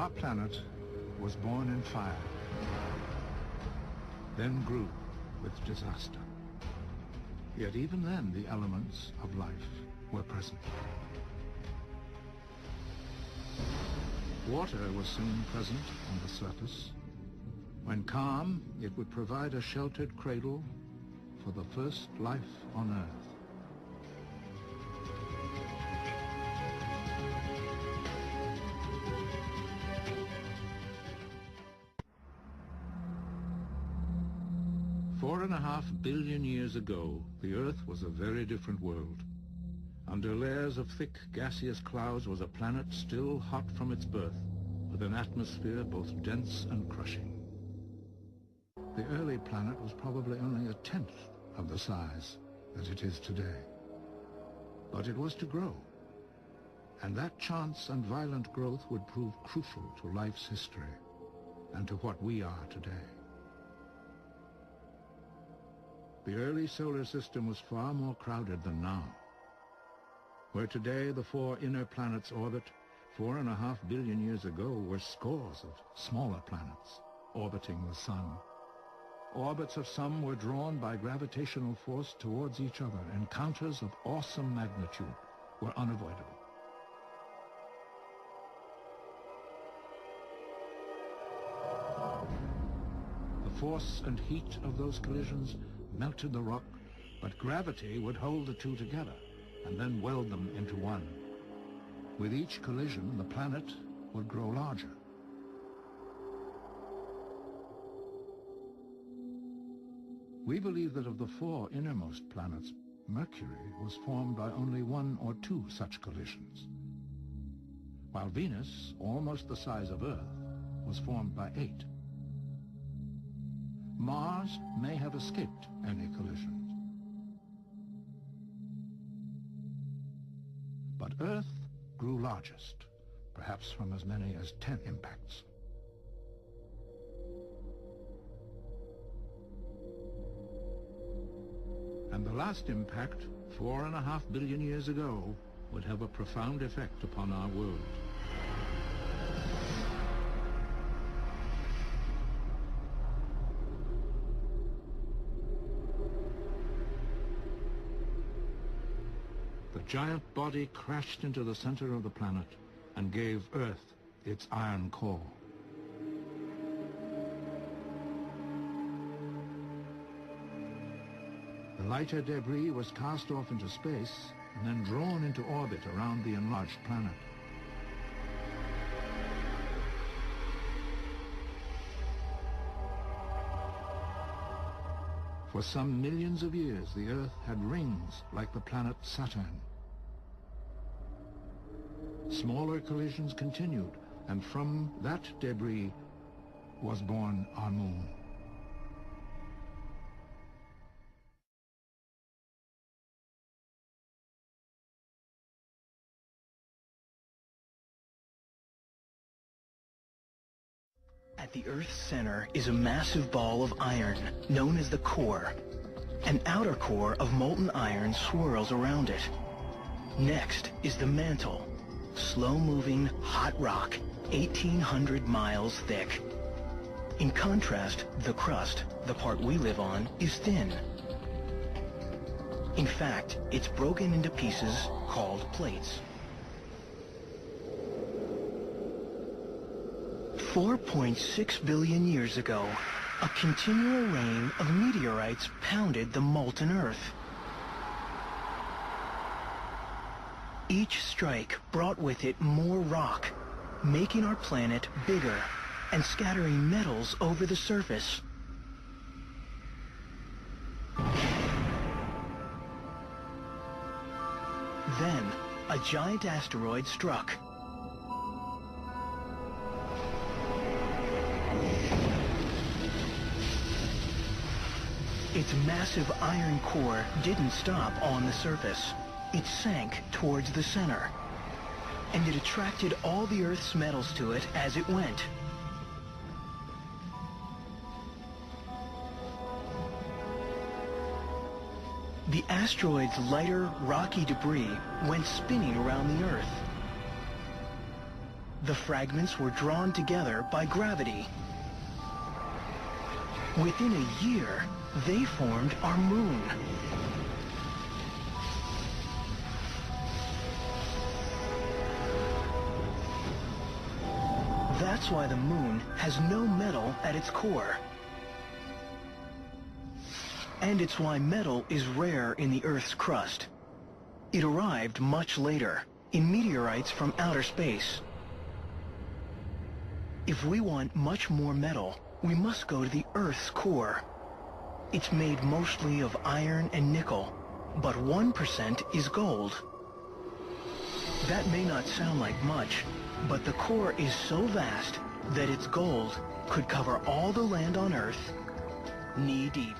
Our planet was born in fire, then grew with disaster. Yet even then, the elements of life were present. Water was soon present on the surface. When calm, it would provide a sheltered cradle for the first life on Earth. Four and a half billion years ago, the Earth was a very different world. Under layers of thick gaseous clouds was a planet still hot from its birth, with an atmosphere both dense and crushing. The early planet was probably only a tenth of the size that it is today. But it was to grow, and that chance and violent growth would prove crucial to life's history and to what we are today. The early solar system was far more crowded than now. Where today the four inner planets orbit, 4.5 billion years ago were scores of smaller planets orbiting the sun. Orbits of some were drawn by gravitational force towards each other. Encounters of awesome magnitude were unavoidable. The force and heat of those collisions melted the rock, but gravity would hold the two together and then weld them into one. With each collision, the planet would grow larger. We believe that of the four innermost planets, Mercury was formed by only one or two such collisions, while Venus, almost the size of Earth, was formed by 8. Mars may have escaped any collisions. But Earth grew largest, perhaps from as many as 10 impacts. And the last impact, 4.5 billion years ago, would have a profound effect upon our world. The giant body crashed into the center of the planet and gave Earth its iron core. The lighter debris was cast off into space and then drawn into orbit around the enlarged planet. For some millions of years, the Earth had rings like the planet Saturn. Smaller collisions continued, and from that debris was born our moon. At the Earth's center is a massive ball of iron, known as the core. An outer core of molten iron swirls around it. Next is the mantle, slow-moving, hot rock, 1,800 miles thick. In contrast, the crust, the part we live on, is thin. In fact, it's broken into pieces called plates. 4.6 billion years ago, a continual rain of meteorites pounded the molten Earth. Each strike brought with it more rock, making our planet bigger and scattering metals over the surface. Then, a giant asteroid struck. Its massive iron core didn't stop on the surface. It sank towards the center, and it attracted all the Earth's metals to it as it went. The asteroid's lighter, rocky debris went spinning around the Earth. The fragments were drawn together by gravity. Within a year, they formed our moon. That's why the moon has no metal at its core. And it's why metal is rare in the Earth's crust. It arrived much later, in meteorites from outer space. If we want much more metal, we must go to the Earth's core. It's made mostly of iron and nickel, but 1% is gold. That may not sound like much, but the core is so vast that its gold could cover all the land on Earth knee-deep.